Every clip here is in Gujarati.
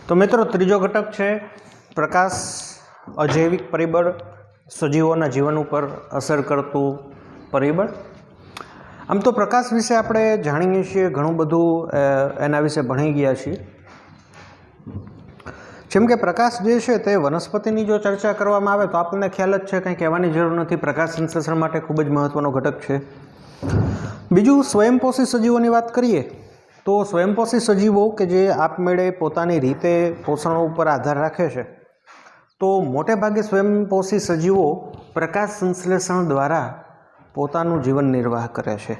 तो मित्रों त्रीजो घटक है प्रकाश अजैविक परिबळ सजीवों जीवन पर असर करतु परिबळ। आम तो प्रकाश विषे आपणे जाणीए छीए, घणुं बधुं एना विषे भणी गया छीए। जेम के प्रकाश जे छे ते वनस्पतिनी जो चर्चा करवामां आवे तो आपने ख्याल ज छे, कंई कहेवानी जरूर नथी, प्रकाश संश्लेषण माटे खूब ज महत्वनो घटक छे। बीजुं स्वयंपोषी सजीवोनी वात करीए तो स्वयंपोषी सजीवों के जे आपमेळे पोतानी रीते पोषण पर आधार राखे छे, तो मोटे भागे स्वयंपोषी सजीवों प्रकाश संश्लेषण द्वारा पोतानुं जीवन निर्वाह करे छे।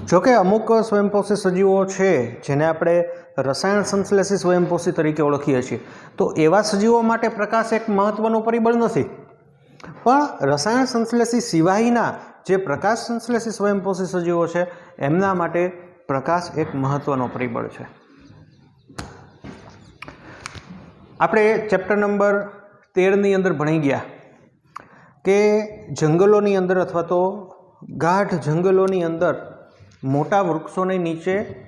जो कि अमुक स्वयंपोषी सजीवों छे जेने आपणे रसायण संश्लेषी स्वयंपोषी तरीके ओळखीए छीए, तो एवा सजीवों माटे प्रकाश एक महत्वनो परिबळ नथी, पण रसायण संश्लेषी सिवायना जे प्रकाश संश्लेषी स्वयंपोषी सजीवों छे एमना माटे प्रकाश एक महत्वनो परिबळ छे। आपणे चेप्टर नंबर 13 नी अंदर भणी गया के जंगलोनी अंदर अथवा तो गाढ़ जंगलोनी अंदर मोटा वृक्षोनी नीचे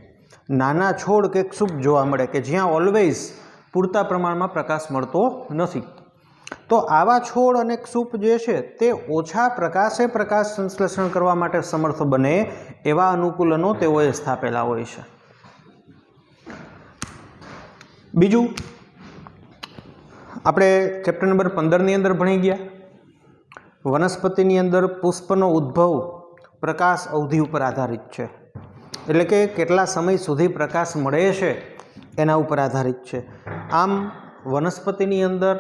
नाना छोड़ के क्षुप जोवा मळे के ज्यां ऑलवेज पूरता प्रमाणमां प्रकाश मळतो नथी। तो आवा छोड़ अने क्षुप जे छे ते ओछा प्रकाशे प्रकाश संश्लेषण करवा माटे समर्थ बने एवा अनुकूलनो तेओए स्थापेला होय छे। बीजुं आपणे चेप्टर नंबर 15 नी अंदर भणी गया वनस्पतिनी अंदर पुष्पनो उद्भव प्रकाश अवधि पर आधारित छे, एटले के केटला समय सुधी प्रकाश मळे छे एना उपर आधारित छे। आम वनस्पतिनी अंदर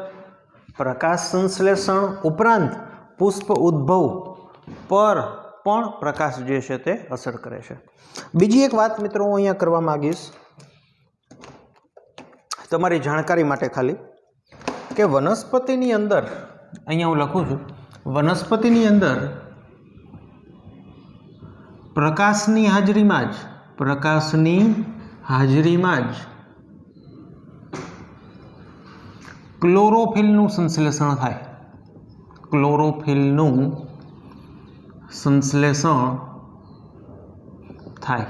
प्रकाश संश्लेषण उपरांत पुष्प उद्भव पर पण प्रकाश जे छे ते असर करे छे। बीजी एक वात मित्रों हूँ अहींया करवा मांगीश तमारी जाणकारी माटे खाली के वनस्पतिनी अंदर अहींया हूँ लखुं छुं वनस्पतिनी अंदर प्रकाशनी हाजरीमां ज क्लोरोफिलનું संश्लेषण थाय। क्लोरोफिलનું संश्लेषण थाय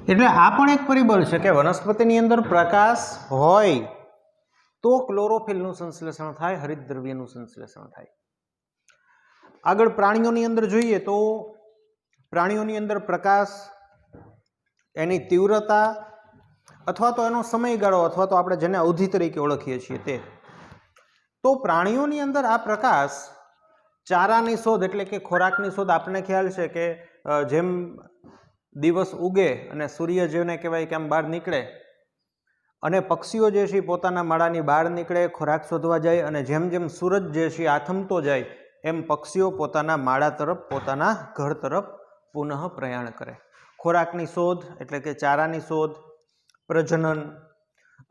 એટલે આ પણ એક પરિબળ છે કે વનસ્પતિની અંદર પ્રકાશ હોય તો ક્લોરોફિલનું સંશ્લેષણ થાય, હરિતદ્રવ્યનું સંશ્લેષણ થાય। આગળ પ્રાણીઓની અંદર જોઈએ તો પ્રાણીઓની અંદર પ્રકાશ એની તીવ્રતા अथवा तो एनो समयगाळो अथवा तो आपणे जेने अवधि तरीके ओळखीए छीए ते, तो प्राणीओनी अंदर आ प्रकाश चारानी शोध एटले के खोराकनी शोध आपने ख्याल छे के जेम दिवस उगे अने सूर्य जेने कहेवाय के आम बहार निकळे अने पक्षीओ जे छे पोताना माळानी बहार निकळे खोराक शोधवा जाय अने जेम जेम सूरज जे छे आथमतो जाय एम पक्षीओ पोताना माळा तरफ पोताना घर तरफ पुनः प्रयाण करे। खोराकनी शोध एटले के चारानी शोध, प्रजनन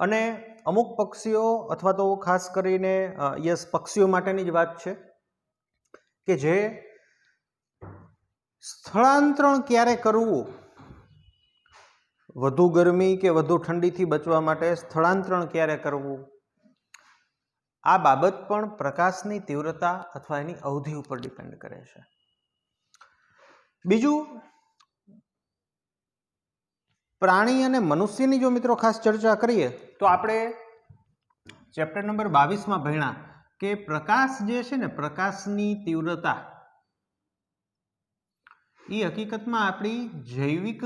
अने अमुक पक्षीओ अथवा तो खास करीने यस पक्षीओ माटेनी ज वात छे के जे स्थळांतरण क्यारे करवुं, वधु गरमी के वधु ठंडीथी बचवा माटे स्थळांतरण क्यारे करवुं, आ बाबत पण प्रकाशनी तीव्रता अथवा एनी अवधि उपर डिपेन्ड करे छे। बीजुं प्राणी अने मनुष्यनी जो मित्रों खास चर्चा करिए तो आपणे चेप्टर नंबर 22 में भण्या के प्रकाश जे छे ने प्रकाशनी तीव्रता ई हकीकत में आपणी जैविक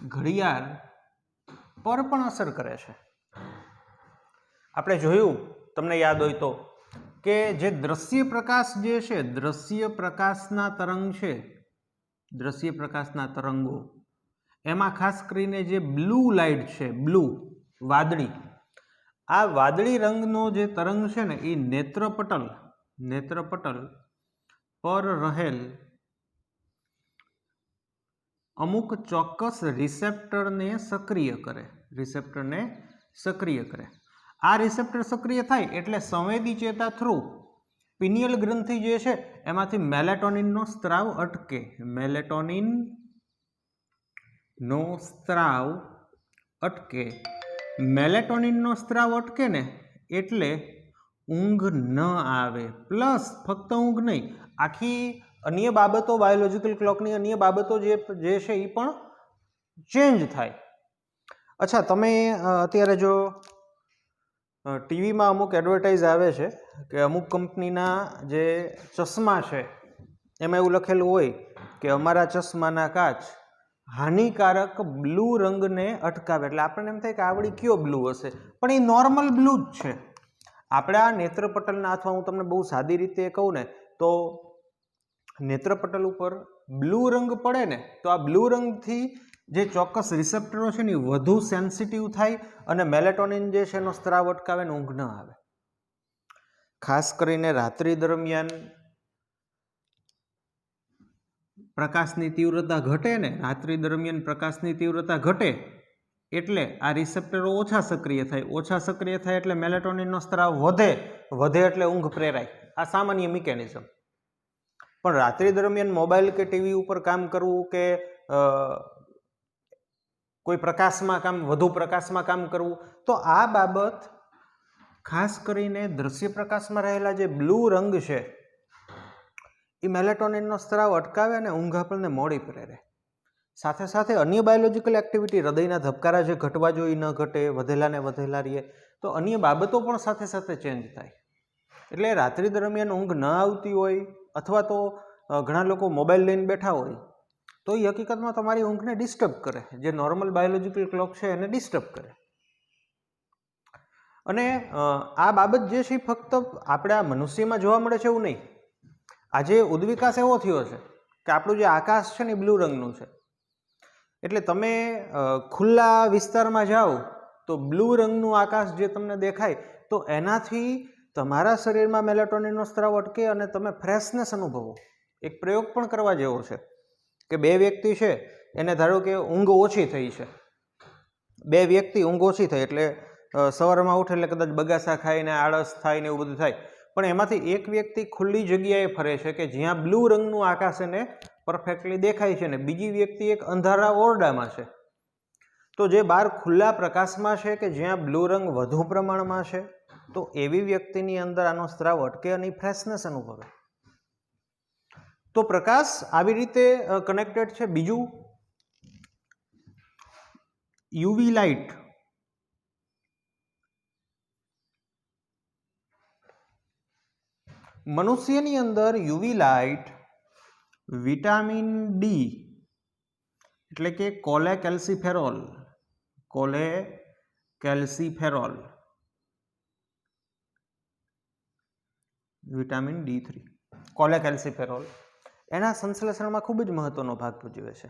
घड़ियाळ पर पण असर करे छे। आपणे जोयुं तमने याद होय तो के जे दृश्य प्रकाश जे छे, दृश्य प्रकाशना तरंग छे, दृश्य प्रकाशना तरंगो एमां खास करीने जे ब्लू लाइट छे, ब्लू वादળી, आ वादળી रंगनो जे तरंग छे ने ई नेत्रपटल पर रहेल अमुक चोक्कस रिसेप्टर ने सक्रिय करे। आ रिसेप्टर सक्रिय थाय एटले संवेदी चेता थ्रू पिनियल ग्रंथि जे छे एमांथी मेलेटोनिननो स्त्राव अटके। मेलेटोनिननो स्त्राव अटके ने एटले ऊंघ न आवे, प्लस फक्त ऊंघ नहीं, आखी अन्य बाबतो बायोलॉजिकल क्लॉकनी अन्य बाबतो जे छे ई पण चेन्ज थाय। અચ્છા, તમે અત્યારે જો ટીવીમાં અમુક એડવર્ટાઇઝ આવે છે કે અમુક કંપનીના જે ચશ્મા છે એમાં એવું લખેલું હોય કે અમારા ચશ્માના કાચ હાનિકારક બ્લુ રંગને અટકાવે, એટલે આપણને એમ થાય કે આવડી કયો બ્લુ હશે, પણ એ નોર્મલ બ્લુ જ છે. આપણા નેત્રપટલના, અથવા હું તમને બહુ સાદી રીતે કહું ને તો નેત્રપટલ ઉપર બ્લુ રંગ પડે ને તો આ બ્લુ રંગથી જે ચોક્કસ રિસેપ્ટરો છે ને વધુ સેન્સિટિવ થાય અને મેલેટોનિન જે છે એનો સ્ત્રાવ અટકાવે ને ઊંઘ ન આવે. ખાસ કરીને રાત્રિ દરમિયાન પ્રકાશની તીવ્રતા ઘટે ને, રાત્રિ દરમિયાન પ્રકાશની તીવ્રતા ઘટે એટલે આ રિસેપ્ટરો ઓછા સક્રિય થાય, ઓછા સક્રિય થાય એટલે મેલેટોનિનનો સ્ત્રાવ વધે, વધે એટલે ઊંઘ પ્રેરાય. આ સામાન્ય મિકેનિઝમ. પણ રાત્રિ દરમિયાન મોબાઈલ કે ટીવી ઉપર કામ કરવું કે કોઈ પ્રકાશમાં કામ, વધુ પ્રકાશમાં કામ કરવું, તો આ બાબત ખાસ કરીને દ્રશ્ય પ્રકાશમાં રહેલા જે બ્લુ રંગ છે એ મેલેટોનિનનો સ્ત્રાવ અટકાવે અને ઊંઘ આપણને મોડી પ્રેરે. સાથે સાથે અન્ય બાયોલોજિકલ એક્ટિવિટી, હૃદયના ધબકારા જે ઘટવા જોઈએ ન ઘટે, વધેલા ને વધેલા રહીએ, તો અન્ય બાબતો પણ સાથે સાથે ચેન્જ થાય. એટલે રાત્રિ દરમિયાન ઊંઘ ન આવતી હોય અથવા તો ઘણા લોકો મોબાઈલ લઈને બેઠા હોય તો એ હકીકતમાં તમારી ઊંઘને ડિસ્ટર્બ કરે, જે નોર્મલ બાયોલોજિકલ ક્લોક છે એને ડિસ્ટર્બ કરે. અને આ બાબત જે છે ફક્ત આપણે આ મનુષ્યમાં જોવા મળે છે એવું નહીં. આજે ઉદ્વિકાસ એવો થયો છે કે આપણું જે આકાશ છે ને એ બ્લુ રંગનું છે. એટલે તમે ખુલ્લા વિસ્તારમાં જાઓ તો બ્લુ રંગનું આકાશ જે તમને દેખાય તો એનાથી તમારા શરીરમાં મેલેટોનિનનો સ્ત્રાવ અટકે અને તમે ફ્રેશનેસ અનુભવો. એક પ્રયોગ પણ કરવા જેવો છે કે બે વ્યક્તિ છે એને ધારો કે ઊંઘ ઓછી થઈ છે, બે વ્યક્તિ ઊંઘ ઓછી થઈ એટલે સવારમાં ઉઠે એટલે કદાચ બગાસા ખાઈને આળસ થાય ને એવું બધું થાય, પણ એમાંથી એક વ્યક્તિ ખુલ્લી જગ્યાએ ફરે છે કે જ્યાં બ્લુ રંગનું આકાશ એને પરફેક્ટલી દેખાય છે, ને બીજી વ્યક્તિ એક અંધારા ઓરડામાં છે. તો જે બહાર ખુલ્લા પ્રકાશમાં છે કે જ્યાં બ્લુ રંગ વધુ પ્રમાણમાં છે, તો એવી વ્યક્તિની અંદર આનો સ્ત્રાવ અટકે અને ફ્રેશનેસ અનુભવે. તો પ્રકાશ આવી રીતે કનેક્ટેડ છે. બીજું, યુવી લાઇટ. મનુષ્યની અંદર યુવી લાઇટ વિટામિન ડી એટલે કે કોલેકેલ્સિફેરોલ, વિટામિન D3, કોલેકેલ્સિફેરોલ એના સંશ્લેષણમાં ખૂબ જ મહત્વનો ભાગ ભજવે છે.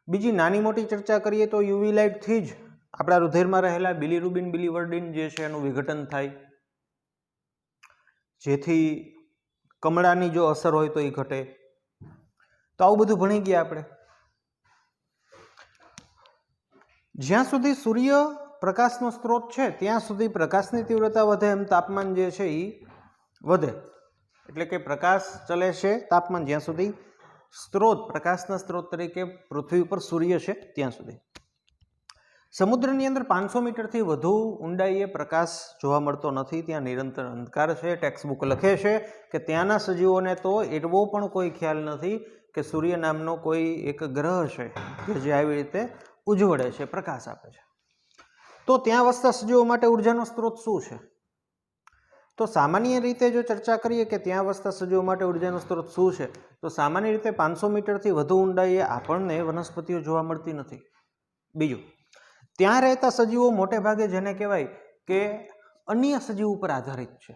બીજી નાની મોટી ચર્ચા કરીએ તો યુવી લાઇટથી જ આપણા રુધિરમાં રહેલા બિલીરુબિન, બિલીવર્ડિન જે છે એનું વિઘટન થાય, જેથી કમળાની જો અસર હોય તો એ ઘટે. તો આવું બધું ભણી ગયા આપણે. જ્યાં સુધી સૂર્ય પ્રકાશનો સ્ત્રોત છે ત્યાં સુધી પ્રકાશની તીવ્રતા વધે એમ તાપમાન જે છે એ વધે. એટલે કે પ્રકાશ ચલે છે તાપમાન જ્યાં સુધી સ્ત્રોત, પ્રકાશના સ્ત્રોત તરીકે પૃથ્વી ઉપર સૂર્ય છે ત્યાં સુધી. સમુદ્રની અંદર 500 મીટરથી વધુ ઊંડાઈએ પ્રકાશ જોવા મળતો નથી, ત્યાં નિરંતર અંધકાર છે. ટેક્સ્ટબુક લખે છે કે ત્યાંના સજીવોને તો એવો પણ કોઈ ખ્યાલ નથી કે સૂર્ય નામનો કોઈ એક ગ્રહ છે કે જે આવી રીતે ઉજવડે છે, પ્રકાશ આપે છે. તો ત્યાં વસતા સજીવો માટે ઉર્જાનો સ્ત્રોત શું છે? તો સામાન્ય રીતે જો ચર્ચા કરીએ કે ત્યાં વસતા સજીવો માટે ઉર્જાનો સ્ત્રોત શું છે, તો સામાન્ય રીતે 500 મીટરથી વધુ ઊંડાઈએ આપણને વનસ્પતિઓ જોવા મળતી નથી. બીજું, ત્યાં રહેતા સજીવો મોટે ભાગે જેને કહેવાય કે અન્ય સજીવ ઉપર આધારિત છે.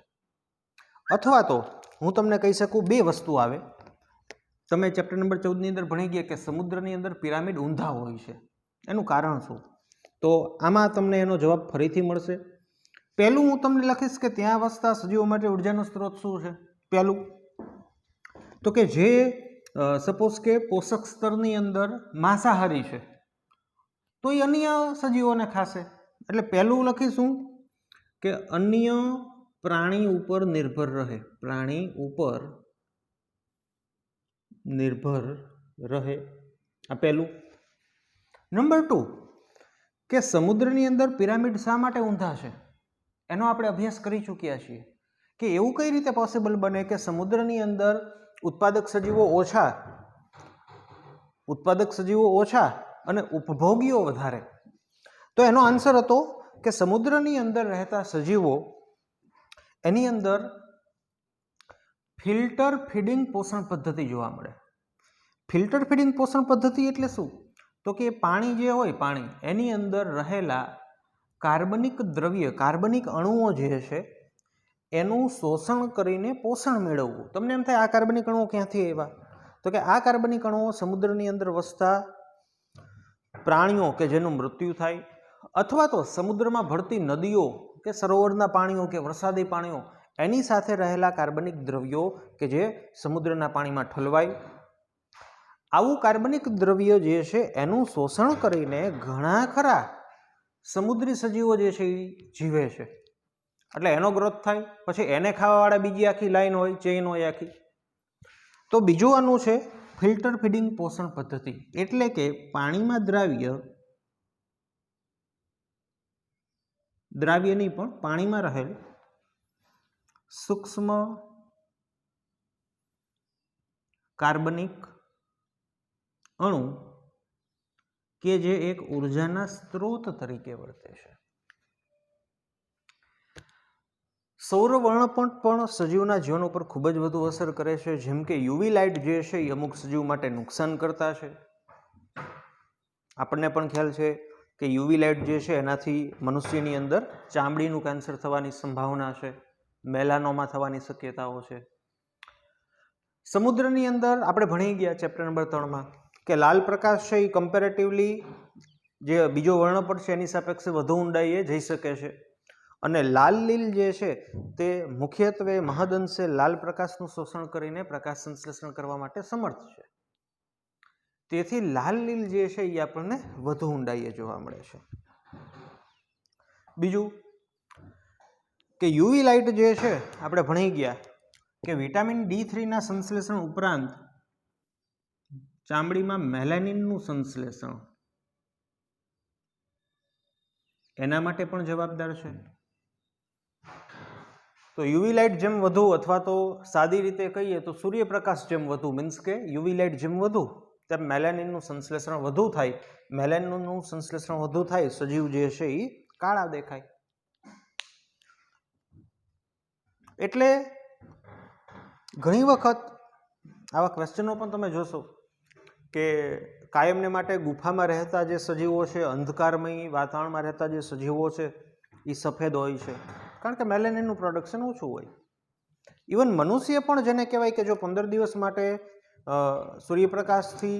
અથવા તો હું તમને કહી શકું બે વસ્તુ આવે. તમે ચેપ્ટર નંબર 14 ની અંદર ભણી ગયા કે સમુદ્રની અંદર પિરામિડ ઊંધા હોય છે. એનું કારણ શું? તો આમાં તમને એનો જવાબ ફરીથી મળશે. પહેલું હું તમને લખીશ કે ત્યાં વસતા સજીવો માટે ઉર્જાનો સ્ત્રોત શું છે. પહેલું તો કે જે સપોઝ કે પોષક સ્તરની અંદર માંસાહારી છે તો એ અન્ય સજીવોને ખાશે. એટલે પહેલું લખીશું કે અન્ય પ્રાણી ઉપર નિર્ભર રહે, પ્રાણી ઉપર નિર્ભર રહે. આ પહેલું. નંબર 2 કે સમુદ્રની અંદર પિરામિડ શા માટે ઊંધા છે એનો આપણે અભ્યાસ કરી ચૂક્યા છીએ કે એવું કઈ રીતે પોસિબલ બને કે સમુદ્રની અંદર ઉત્પાદક સજીવો ઓછા અને ઉપભોગીઓ વધારે. તો એનો આન્સર હતો કે સમુદ્રની અંદર રહેતા સજીવો એની અંદર ફિલ્ટર ફીડિંગ પોષણ પદ્ધતિ જોવા મળે. ફિલ્ટર ફીડિંગ પોષણ પદ્ધતિ એટલે શું? તો કે પાણી જે હોય, પાણી એની અંદર રહેલા કાર્બનિક દ્રવ્ય, કાર્બનિક અણુઓ જે છે એનું શોષણ કરીને પોષણ મેળવવું. તમને એમ થાય આ કાર્બનિક અણુઓ ક્યાંથી આવ્યા? તો કે આ કાર્બનિક અણુઓ સમુદ્રની અંદર વસતા પ્રાણીઓ કે જેનું મૃત્યુ થાય, અથવા તો સમુદ્રમાં ભળતી નદીઓ કે સરોવરના પાણીઓ કે વરસાદી પાણીઓ એની સાથે રહેલા કાર્બનિક દ્રવ્યો કે જે સમુદ્રના પાણીમાં ઠલવાય, આવું કાર્બનિક દ્રવ્ય જે છે એનું શોષણ કરીને ઘણા ખરા સમુદ્રી સજીવો જે છે એ જીવે છે. એટલે એનો ગ્રોથ થાય, પછી એને ખાવાવાળા બીજી આખી લાઈન હોય, ચેઇન હોય આખી. તો બીજું આનું છે ફિલ્ટર ફીડિંગ પોષણ પદ્ધતિ, એટલે કે પાણીમાં દ્રાવ્યની પણ પાણીમાં રહેલ સૂક્ષ્મ કાર્બનિક અણુ કે જે એક ઉર્જાના સ્ત્રોત તરીકે વર્તે છે. સૌર વર્ણપટ પણ સજીવના જીવન ઉપર ખૂબ જ વધુ અસર કરે છે. જેમ કે યુવી લાઇટ જે છે એ અમુક સજીવ માટે નુકસાન કરતા છે. આપણને પણ ખ્યાલ છે કે યુવી લાઇટ જે છે એનાથી મનુષ્યની અંદર ચામડીનું કેન્સર થવાની સંભાવના છે, મેલાનોમા થવાની શક્યતાઓ છે. સમુદ્રની અંદર આપણે ભણી ગયા ચેપ્ટર નંબર 3માં કે લાલ પ્રકાશ છે એ કમ્પેરેટિવલી જે બીજો વર્ણપટ છે એની સાપેક્ષે વધુ ઊંડાઈએ જઈ શકે છે, અને લાલ લીલ જે છે તે મુખ્યત્વે મહદઅંશે લાલ પ્રકાશનું શોષણ કરીને પ્રકાશ સંશ્લેષણ કરવા માટે સમર્થ છે. તેથી લાલ લીલ જે છે એ આપણને વધુ ઊંડાઈએ જોવા મળે છે. બીજું કે યુવી લાઇટ જે છે આપણે ભણી ગયા કે વિટામિન D3ના સંશ્લેષણ ઉપરાંત ચામડીમાં મેલાનિનનું સંશ્લેષણ એના માટે પણ જવાબદાર છે. તો યુવી લાઇટ જેમ વધુ, અથવા તો સાદી રીતે કહીએ તો સૂર્યપ્રકાશ જેમ વધુ, મીન્સ કે યુવી લાઇટ જેમ વધુ તેમ મેલાનિનનું સંશ્લેષણ વધુ થાય. મેલાનિનનું સંશ્લેષણ વધુ થાય, સજીવ જે છે એ કાળા દેખાય. એટલે ઘણી વખત આવા ક્વેશ્ચનો પણ તમે જોશો કે કાયમને માટે ગુફામાં રહેતા જે સજીવો છે, અંધકારમય વાતાવરણમાં રહેતા જે સજીવો છે એ સફેદ હોય છે, કારણ કે મેલેનિનનું પ્રોડક્શન ઓછું હોય. ઇવન મનુષ્ય પણ જેને કહેવાય કે જો 15 દિવસ માટે સૂર્યપ્રકાશથી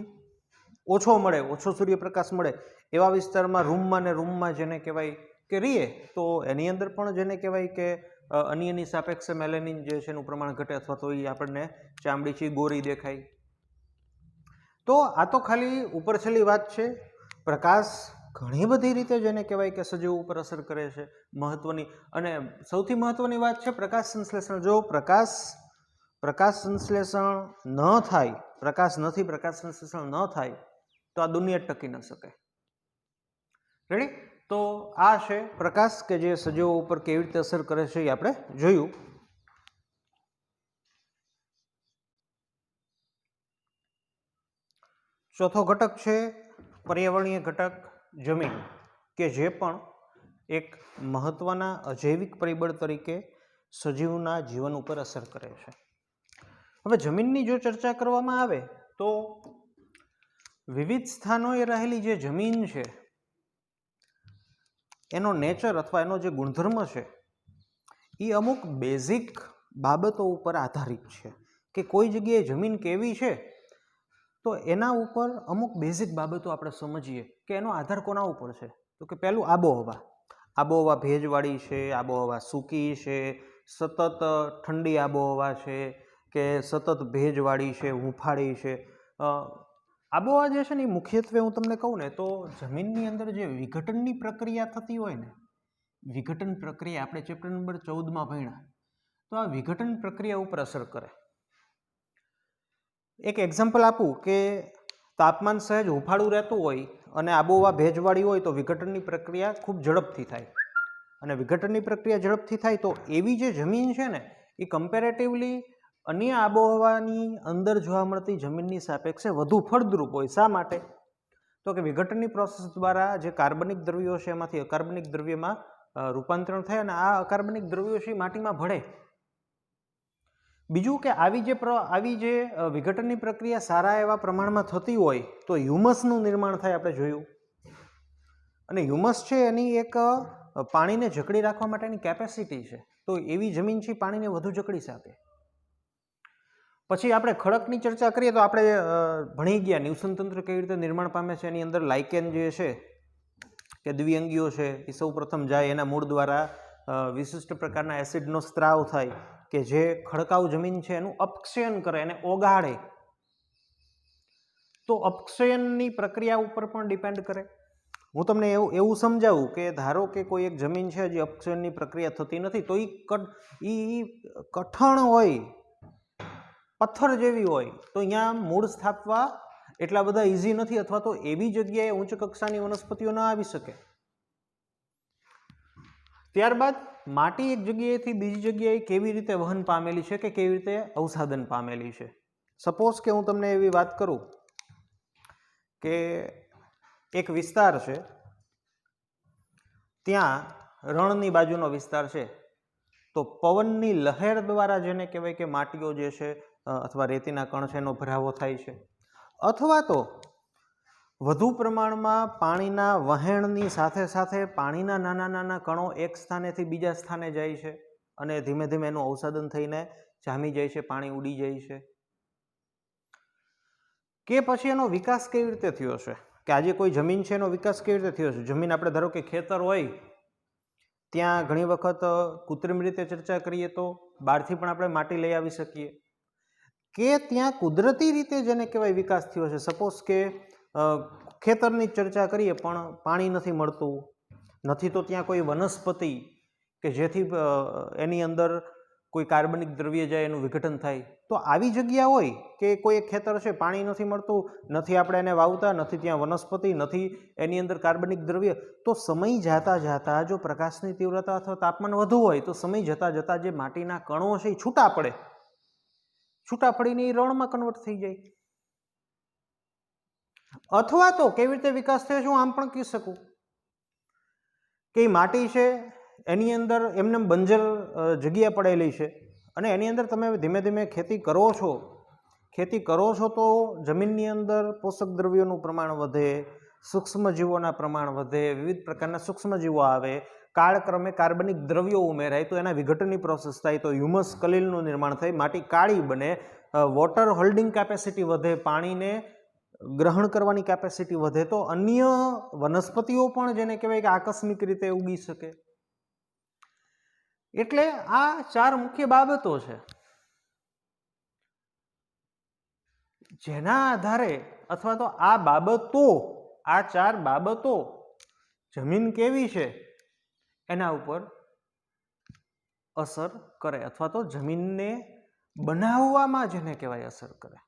ઓછો સૂર્યપ્રકાશ મળે એવા વિસ્તારમાં રૂમમાં જેને કહેવાય કે રહીએ, તો એની અંદર પણ જેને કહેવાય કે અન્યની સાપેક્ષે મેલેનિન જે છે એનું પ્રમાણ ઘટે, અથવા તો એ આપણને ચામડીથી ગોરી દેખાય. તો આ તો ખાલી ઉપરછલ્લી વાત છે. પ્રકાશ ઘણી બધી રીતે જેને કહેવાય કે સજીવ ઉપર અસર કરે છે મહત્વની, અને સૌથી મહત્વની વાત છે પ્રકાશ સંશ્લેષણ. જો પ્રકાશ સંશ્લેષણ ન થાય, પ્રકાશ સંશ્લેષણ ન થાય તો આ દુનિયા ટકી ન શકે. રેડી? તો આ છે પ્રકાશ કે જે સજીવો ઉપર કેવી રીતે અસર કરે છે એ આપણે જોયું. ચોથો ઘટક છે પર્યાવરણીય ઘટક જમીન, કે જે પણ એક મહત્વના અજૈવિક પરિબળ તરીકે સજીવના જીવન ઉપર અસર કરે છે. હવે જમીનની જો ચર્ચા કરવામાં આવે તો વિવિધ સ્થાનોએ રહેલી જે જમીન છે એનો નેચર અથવા એનો જે ગુણધર્મ છે એ અમુક બેઝિક બાબતો ઉપર આધારિત છે. કે કોઈ જગ્યાએ જમીન કેવી છે તો એના ઉપર અમુક બેઝિક બાબતો આપણે સમજીએ કે એનો આધાર કોના ઉપર છે. તો કે પહેલું આબોહવા ભેજવાળી છે, આબોહવા સૂકી છે, સતત ઠંડી આબોહવા છે કે સતત ભેજવાળી છે, હુંફાળી છે. આબોહવા જે છે ને એ મુખ્યત્વે હું તમને કહું ને તો જમીનની અંદર જે વિઘટનની પ્રક્રિયા થતી હોય ને, વિઘટન પ્રક્રિયા આપણે ચેપ્ટર નંબર 14માં ભણ્યા, તો આ વિઘટન પ્રક્રિયા ઉપર અસર કરે. એક એક્ઝામ્પલ આપું કે તાપમાન સહેજ હુંફાળું રહેતું હોય અને આબોહવા ભેજવાળી હોય તો વિઘટનની પ્રક્રિયા ખૂબ ઝડપથી થાય, અને વિઘટનની પ્રક્રિયા ઝડપથી થાય તો એવી જે જમીન છે ને એ કમ્પેરેટિવલી અન્ય આબોહવાની અંદર જોવા મળતી જમીનની સાપેક્ષે વધુ ફળદ્રુપ હોય. શા માટે? તો કે વિઘટનની પ્રોસેસ દ્વારા જે કાર્બનિક દ્રવ્યો છે એમાંથી અકાર્બનિક દ્રવ્યમાં રૂપાંતરણ થાય અને આ અકાર્બનિક દ્રવ્યો છે માટીમાં ભળે. બીજું કે આવી જે વિઘટનની પ્રક્રિયા સારા એવા પ્રમાણમાં થતી હોય તો હ્યુમસનું નિર્માણ થાય, આપણે જોયું. અને હ્યુમસ છે એની એક પાણીને જકડી રાખવા માટેની કેપેસિટી છે. તો એવી જમીન છે પાણીને વધુ જકડી શકે. પછી આપણે ખડકની ચર્ચા કરીએ તો આપણે ભણી ગયા ન્યુસન તંત્ર કેવી રીતે નિર્માણ પામે છે. એની અંદર લાઇકેન જે છે કે દ્વિઅંગીઓ છે એ સૌ પ્રથમ જાય, એના મૂળ દ્વારા વિશિષ્ટ પ્રકારના એસિડનો સ્ત્રાવ થાય કે જે ખડકાઉ જમીન છે એનું અપક્ષયન કરે અને ઓગાળે. તો અપક્ષયનની પ્રક્રિયા ઉપર પણ ડિપેન્ડ કરે. હું તમને એવું સમજાવું કે ધારો કે કોઈ એક જમીન છે જે અપક્ષયનની પ્રક્રિયા થતી નથી, તો એ કઠણ હોય, પથ્થર જેવી હોય, તો અહીંયા મૂળ સ્થાપવા એટલા બધા ઇઝી નથી, અથવા તો એવી જગ્યાએ ઉચ્ચ કક્ષાની વનસ્પતિઓ ન આવી શકે. ત્યારબાદ માટી એક જગ્યાએથી બીજી જગ્યાએ કેવી રીતે વહન પામેલી છે કે કેવી રીતે અવસાદન પામેલી છે. સપોઝ કે હું તમને એવી વાત કરું કે એક વિસ્તાર છે, ત્યાં રણની બાજુનો વિસ્તાર છે, તો પવનની લહેર દ્વારા જેને કહેવાય કે માટીઓ જે છે અથવા રેતીના કણ છે એનો ભરાવો થાય છે, અથવા તો વધુ પ્રમાણમાં પાણીના વહેણની સાથે સાથે પાણીના નાના નાના કણો એક સ્થાનેથી બીજા સ્થાને જાય છે અને ધીમે ધીમે એનું અવસાદન થઈને જામી જાય છે, પાણી ઉડી જાય છે. કે પછી એનો વિકાસ કેવી રીતે થયો છે, કે આજે કોઈ જમીન છે એનો વિકાસ કેવી રીતે થયો છે. જમીન આપણે ધારો કે ખેતર હોય, ત્યાં ઘણી વખત કૃત્રિમ રીતે ચર્ચા કરીએ તો બહારથી પણ આપણે માટી લઈ આવી શકીએ, કે ત્યાં કુદરતી રીતે જેને કહેવાય વિકાસ થયો છે. સપોઝ કે ખેતરની ચર્ચા કરીએ પણ પાણી નથી મળતું, નથી તો ત્યાં કોઈ વનસ્પતિ કે જેથી એની અંદર કોઈ કાર્બનિક દ્રવ્ય જાય એનું વિઘટન થાય. તો આવી જગ્યા હોય કે કોઈ એક ખેતર છે, પાણી નથી મળતું, નથી આપણે એને વાવતા, નથી ત્યાં વનસ્પતિ, નથી એની અંદર કાર્બનિક દ્રવ્ય, તો સમય જતા જતા જો પ્રકાશની તીવ્રતા અથવા તાપમાન વધુ હોય તો સમય જતા જતા જે માટીના કણો છે એ છૂટા પડે, છૂટા પડીને એ રણમાં કન્વર્ટ થઈ જાય. અથવા તો કેવી રીતે વિકાસ થયો છે હું આમ પણ કહી શકું કે માટી છે એની અંદર એમને બંજર જગ્યા પડેલી છે અને એની અંદર તમે ધીમે ધીમે ખેતી કરો છો તો જમીનની અંદર પોષક દ્રવ્યોનું પ્રમાણ વધે, સૂક્ષ્મજીવોના પ્રમાણ વધે, વિવિધ પ્રકારના સૂક્ષ્મજીવો આવે, કાળક્રમે કાર્બનિક દ્રવ્યો ઉમેરાય, તો એના વિઘટનની પ્રોસેસ થાય, તો હ્યુમસ કલીલનું નિર્માણ થાય, માટી કાળી બને, વોટર હોલ્ડિંગ કેપેસિટી વધે, પાણીને ગ્રહણ કરવાની કેપેસિટી વધે, તો અન્ય વનસ્પતિઓ પણ જેને કહેવાય કે આકસ્મિક રીતે ઉગી શકે. એટલે આ 4 મુખ્ય બાબતો છે જેના આધારે અથવા તો આ 4 બાબતો જમીન કેવી છે એના ઉપર અસર કરે, અથવા તો જમીનને બનાવવામાં જેને કહેવાય અસર કરે.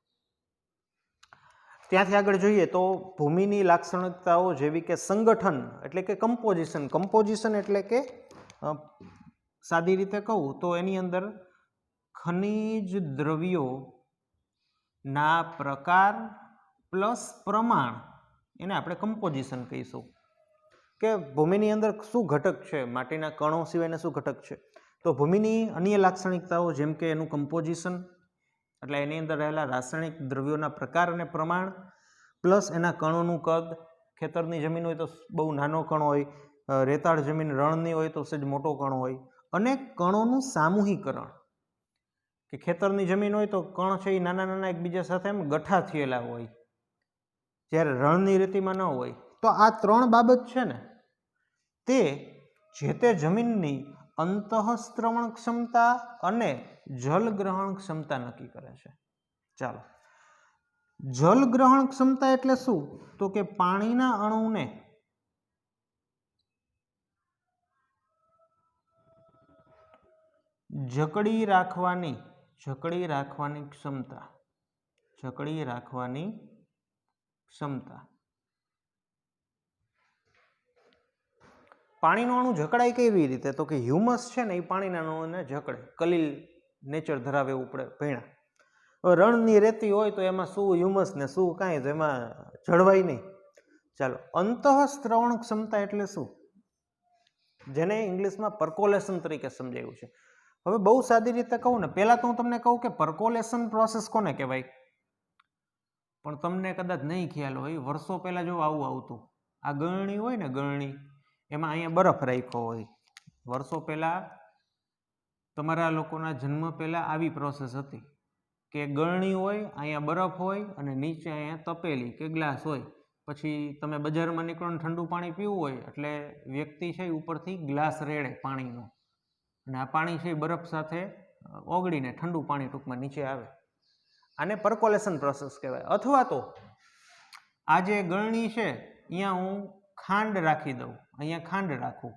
ત્યાંથી આગળ જોઈએ તો ભૂમિની લાક્ષણિકતાઓ જેવી કે સંગઠન એટલે કે કમ્પોઝિશન એટલે કે સાદી રીતે કહું તો એની અંદર ખનિજ દ્રવ્યોના પ્રકાર પ્લસ પ્રમાણ, એને આપણે કમ્પોઝિશન કહીશું. કે ભૂમિની અંદર શું ઘટક છે, માટીના કણો સિવાયના શું ઘટક છે. તો ભૂમિની અન્ય લાક્ષણિકતાઓ જેમ કે એનું કમ્પોઝિશન એટલે એની અંદર રહેલા રાસાયણિક દ્રવ્યોના પ્રકાર અને પ્રમાણ, પ્લસ એના કણોનું કદ. ખેતરની જમીન હોય તો બહુ નાનો કણ હોય, રેતાળ જમીન રણની હોય તો સહેજ મોટો કણ હોય, અને કણોનું સામૂહિકરણ, કે ખેતરની જમીન હોય તો કણ છે એ નાના નાના એકબીજા સાથે એમ ગઠ્ઠા થયેલા હોય, જ્યારે રણની રેતીમાં ન હોય. તો આ 3 બાબત છે ને તે જે તે જમીનની અંતઃસ્ત્રવણ ક્ષમતા અને જલગ્રહણ ક્ષમતા નક્કી કરે છે. ચાલો, જલગ્રહણ ક્ષમતા એટલે શું? તો કે પાણીના અણુને જકડી રાખવાની ક્ષમતા. પાણીનો અણુ જકડાય કેવી રીતે? તો કે હ્યુમસ છે ને એ પાણીના અણુને જકડે, કલીલ નેચર ધરાવે એવું ભણ્યા. રણની રેતી હોય તો એમાં શું હ્યુમસ ને શું કાંઈ, એમાં જળવાય નહીં. ચાલો, અંતઃસ્ત્રવણ ક્ષમતા એટલે શું, જેને ઇંગ્લિશમાં પર્કોલેશન તરીકે સમજાયું છે. હવે બહુ સાદી રીતે કહું ને, પહેલા તો હું તમને કહું કે પર્કોલેશન પ્રોસેસ કોને કહેવાય, પણ તમને કદાચ નહીં ખ્યાલ હોય. વર્ષો પહેલા જો આવું આવતું, આ ગળણી હોય ને, ગળણી, એમાં અહીંયા બરફ રાખ્યો હોય. વર્ષો પહેલા તમારા લોકોના જન્મ પહેલા આવી પ્રોસેસ હતી કે ગળણી હોય, અહીંયા બરફ હોય અને નીચે અહીંયા તપેલી કે ગ્લાસ હોય. પછી તમે બજારમાં નીકળો ને ઠંડુ પાણી પીવું હોય એટલે વ્યક્તિ છે ઉપરથી ગ્લાસ રેડે પાણીનો, અને આ પાણી છે બરફ સાથે ઓગળીને ઠંડુ પાણી ટૂંકમાં નીચે આવે. આને પર્કોલેશન પ્રોસેસ કહેવાય. અથવા તો આ જે ગળણી છે અહીંયા હું ખાંડ રાખી દઉં, અહીંયા ખાંડ રાખું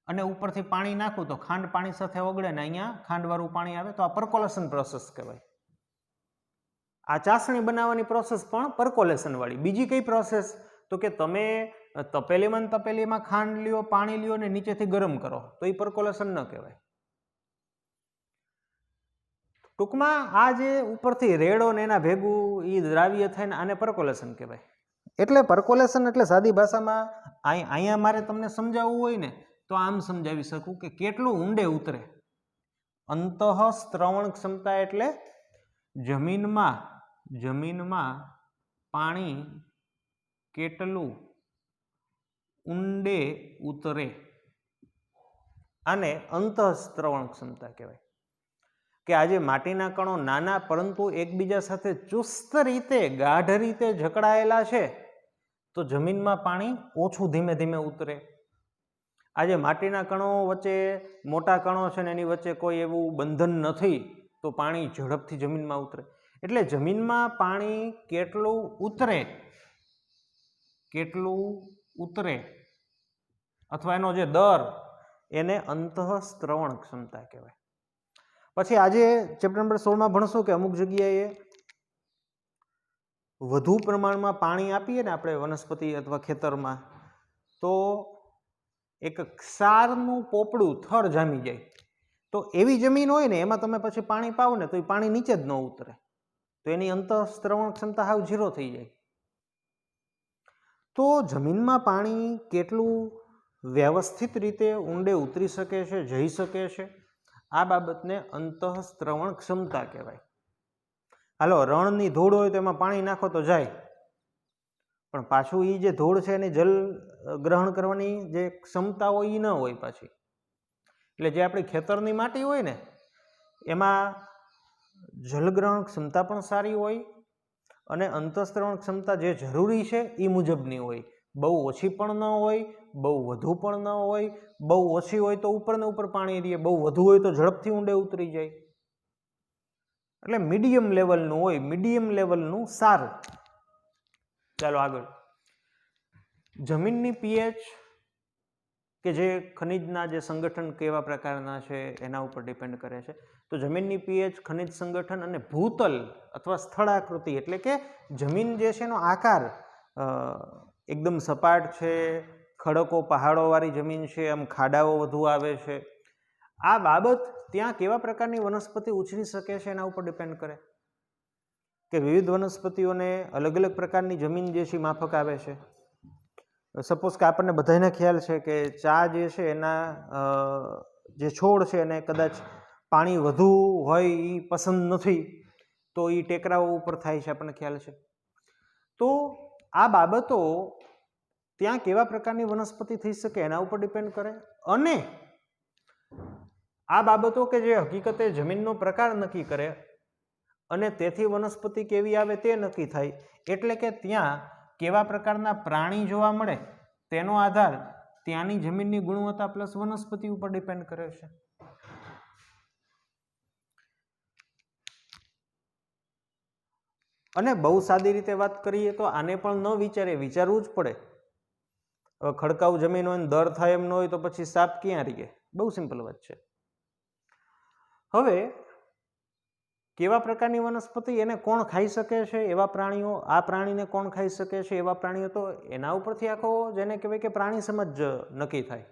અને ઉપરથી પાણી નાખું તો ખાંડ પાણી સાથે ઓગળે ને અહીંયા ખાંડવાળું પાણી આવે, તો આ પર્કોલેશન પ્રોસેસ કહેવાય. આ ચાસણી બનાવવાની પ્રોસેસ પણ પર્કોલેશન વાળી. બીજી કઈ પ્રોસેસ, તો કે તમે તપેલીમાં ખાંડ લ્યો, પાણી લ્યો ને નીચેથી ગરમ કરો, તો એ પર્કોલેશન ન કહેવાય. ટૂંકમાં આ જે ઉપરથી રેડો ને એના ભેગું એ દ્રાવ્ય થઈને આને પર્કોલેશન કહેવાય. એટલે પર્કોલેશન એટલે સાદી ભાષામાં અહીંયા મારે તમને સમજાવવું હોય ને તો આમ સમજાવી શકું કે કેટલું ઊંડે ઉતરે. અંતઃસ્ત્રવણ ક્ષમતા એટલે જમીનમાં પાણી કેટલું ઊંડે ઉતરે, આને અંતઃસ્ત્રવણ ક્ષમતા કહેવાય. કે આજે માટીના કણો નાના પરંતુ એકબીજા સાથે ચુસ્ત રીતે ગાઢ રીતે જકડાયેલા છે તો જમીનમાં પાણી ઓછું ધીમે ધીમે ઉતરે. આજે માટીના કણો વચ્ચે મોટા કણો છે ને એની વચ્ચે કોઈ એવું બંધન નથી તો પાણી ઝડપથી જમીનમાં ઉતરે. એટલે જમીનમાં પાણી કેટલું ઉતરે અથવા એનો જે દર, એને અંતઃસ્ત્રવણ ક્ષમતા કહેવાય. પછી આજે ચેપ્ટર નંબર 16માં ભણશું કે અમુક જગ્યાએ વધુ પ્રમાણમાં પાણી આપીએ ને આપણે વનસ્પતિ અથવા ખેતરમાં, તો એક ક્ષારનું પોપડું થર જામી જાય. તો એવી જમીન હોય ને એમાં તમે પછી પાણી પાવો ને તો એ પાણી નીચે જ ન ઉતરે, તો એની અંતઃસ્ત્રવણ ક્ષમતા હાવ 0 થઈ જાય. તો જમીનમાં પાણી કેટલું વ્યવસ્થિત રીતે ઊંડે ઉતરી શકે છે, જઈ શકે છે, આ બાબતને અંતઃસ્ત્રવણ ક્ષમતા કહેવાય. હાલો, રણની ધૂળ હોય તો એમાં પાણી નાખો તો જાય, પણ પાછું એ જે ધૂળ છે એની જલ ગ્રહણ કરવાની જે ક્ષમતા હોય એ ન હોય પાછી. એટલે જે આપણી ખેતરની માટી હોય ને એમાં જલગ્રહણ ક્ષમતા પણ સારી હોય અને અંતઃસ્ત્રવણ ક્ષમતા જે જરૂરી છે એ મુજબની હોય. બહુ ઓછી પણ ન હોય, બહુ વધુ પણ ન હોય. બહુ ઓછી હોય તો ઉપર ને ઉપર પાણી રહે, બહુ વધુ હોય તો ઝડપથી ઊંડે ઉતરી જાય. એટલે મીડિયમ લેવલનું હોય, મીડિયમ લેવલનું સારું. ચાલો આગળ. જમીનની પીએચ કે જે ખનિજના જે સંગઠન કેવા પ્રકારના છે એના ઉપર ડિપેન્ડ કરે છે. તો જમીનની પીએચ, ખનિજ સંગઠન અને ભૂતલ અથવા સ્થળાકૃતિ એટલે કે જમીન જે છે એનો આકાર એકદમ સપાટ છે, ખડકો પહાડોવાળી જમીન છે, આમ ખાડાઓ વધુ આવે છે, આ બાબત ત્યાં કેવા પ્રકારની વનસ્પતિ ઉછરી શકે છે એના ઉપર ડિપેન્ડ કરે. કે વિવિધ વનસ્પતિઓને અલગ અલગ પ્રકારની જમીન જે છે માફક આવે છે. સપોઝ કે આપણને બધાને ખ્યાલ છે કે ચા જે છે એના જે છોડ છે એને કદાચ પાણી વધુ હોય એ પસંદ નથી, તો એ ટેકરાઓ ઉપર થાય છે, આપણને ખ્યાલ છે. તો આ બાબતો ત્યાં કેવા પ્રકારની વનસ્પતિ થઈ શકે એના ઉપર ડિપેન્ડ કરે. અને આ બાબતો કે જે હકીકતે જમીનનો પ્રકાર નક્કી કરે અને તેથી વનસ્પતિ કેવી આવે તે નક્કી થાય. એટલે કે ત્યાં કેવા પ્રકારના પ્રાણી જોવા મળે તેનો આધાર ત્યાંની જમીનની ગુણવત્તા પ્લસ વનસ્પતિ ઉપર ડિપેન્ડ કરે છે. અને બહુ સાદી રીતે વાત કરીએ તો આને પણ ન વિચારવું જ પડે. હવે ખડકાઉ જમીન હોય ને દર થાય એમ ન હોય તો પછી સાપ ક્યાં રહીએ? બહુ સિમ્પલ વાત છે. હવે કેવા પ્રકારની વનસ્પતિ, એને કોણ ખાઈ શકે છે, એવા પ્રાણીઓ, આ પ્રાણીને કોણ ખાઈ શકે છે એવા પ્રાણીઓ, તો એના ઉપરથી આખો જેને કહેવાય કે પ્રાણી સમજ નક્કી થાય.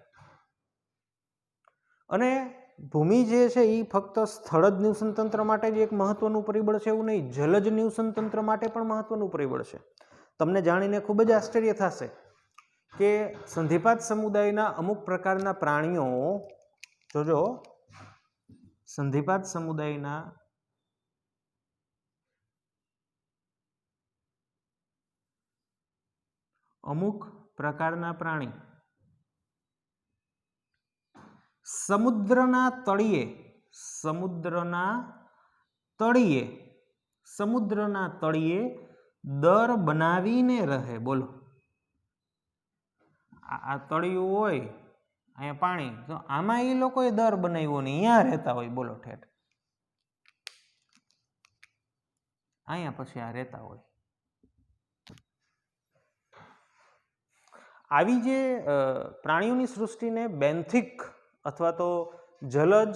અને ભૂમિ જે છે એ ફક્ત સ્થળજ નિવસનતંત્ર માટે જ એક મહત્વનું પરિબળ છે એવું નહીં, જલજ નિવસનતંત્ર માટે પણ મહત્વનું પરિબળ છે. તમને જાણીને ખૂબ જ આશ્ચર્ય થશે કે સંધિપાત સમુદાયના અમુક પ્રકારના પ્રાણીઓ, જોજો, સંધિપાત સમુદાયના અમુક પ્રકારના પ્રાણી સમુદ્રના તળિયે દર બનાવીને રહે. બોલો, આ તળિયું હોય, અહીંયા પાણી, તો આમાં એ લોકોએ દર બનાવ્યો ને અહીંયા રહેતા હોય. બોલો, ઠેઠ અહીંયા પછી આ રહેતા હોય. આવી જે પ્રાણીઓની સૃષ્ટિને બેન્થિક અથવા તો જલજ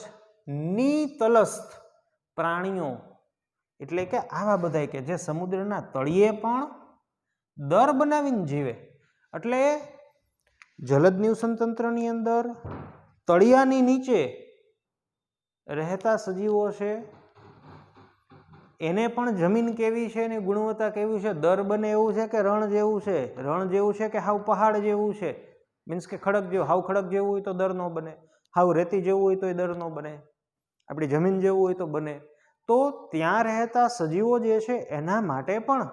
નિતલસ્થ પ્રાણીઓ એટલે કે આવા બધા કે જે સમુદ્રના તળિયે પણ દર બનાવીને જીવે. એટલે જલદ નિવસનતંત્રની અંદર તળિયાની નીચે રહેતા સજીવો છે, એને પણ જમીન કેવી છે, એની ગુણવત્તા કેવી છે, દર બને એવું છે કે રણ જેવું છે, રણ જેવું છે કે હાવ પહાડ જેવું છે, મીન્સ કે ખડક જેવું, હાવ ખડક જેવું હોય તો દર ન બને, હાવ રેતી જેવું હોય તો એ દર ન બને, આપણી જમીન જેવું હોય તો બને. તો ત્યાં રહેતા સજીવો જે છે એના માટે પણ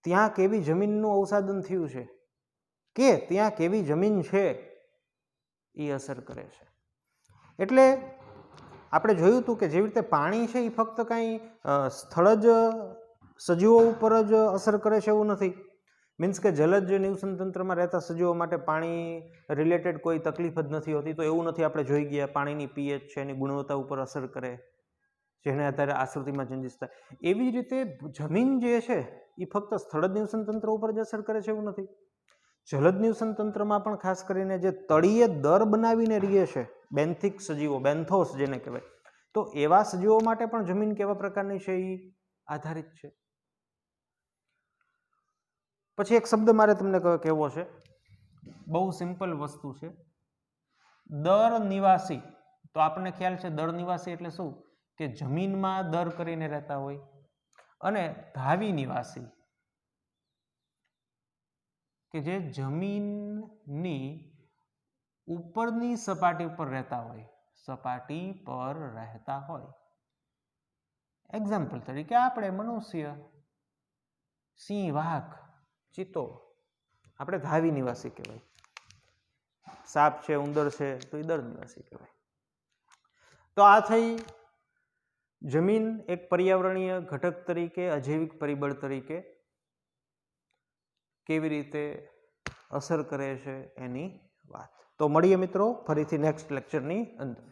ત્યાં કેવી જમીનનું અવસાદન થયું છે કે ત્યાં કેવી જમીન છે એ અસર કરે છે. એટલે આપણે જોયું હતું કે જેવી રીતે પાણી છે એ ફક્ત કાંઈ સ્થળ જ સજીવો ઉપર જ અસર કરે છે એવું નથી. મીન્સ કે જલજ નિવસનતંત્રમાં રહેતા સજીવો માટે પાણી રિલેટેડ કોઈ તકલીફ જ નથી હોતી. તો એવું નથી, આપણે જોઈ ગયા પાણીની પીએચ છે એની ગુણવત્તા ઉપર અસર કરે, જેને આધારે આશ્રુતિમાં ચેન્જીસ થાય. એવી જ રીતે જમીન જે છે એ ફક્ત સ્થળ નિવસનતંત્ર ઉપર જ અસર કરે છે એવું નથી. જલદ નિવસનતંત્રમાં પણ ખાસ કરીને જે તળિયે દર બનાવીને રહીએ છે બેન્થિક સજીવો, બેન્થોસ જેને કહેવાય, તો એવા સજીવો માટે પણ જમીન કેવા પ્રકારની છે એ આધારિત છે. પછી એક શબ્દ મારે તમને કહેવો છે, બહુ સિમ્પલ વસ્તુ છે, દર નિવાસી. તો આપણને ખ્યાલ છે દર નિવાસી એટલે શું, કે જમીનમાં દર કરીને રહેતા હોય, અને ધાવી નિવાસી કે જે જમીનની ઉપરની સપાટી પર રહેતા હોય, સપાટી પર રહેતા હોય. એક્ઝામ્પલ તરીકે આપણે મનુષ્ય, સિંહ, વાઘ, ચિત્તો, આપણે ધાવી નિવાસી કહેવાય. સાપ છે, ઉંદર છે, તો એ દર નિવાસી કહેવાય. તો આ થઈ જમીન એક પર્યાવરણીય ઘટક તરીકે, અજૈવિક પરિબળ તરીકે કેવી રીતે અસર કરે છે એની વાત. તો મળીએ મિત્રો ફરીથી નેક્સ્ટ લેક્ચરની અંદર.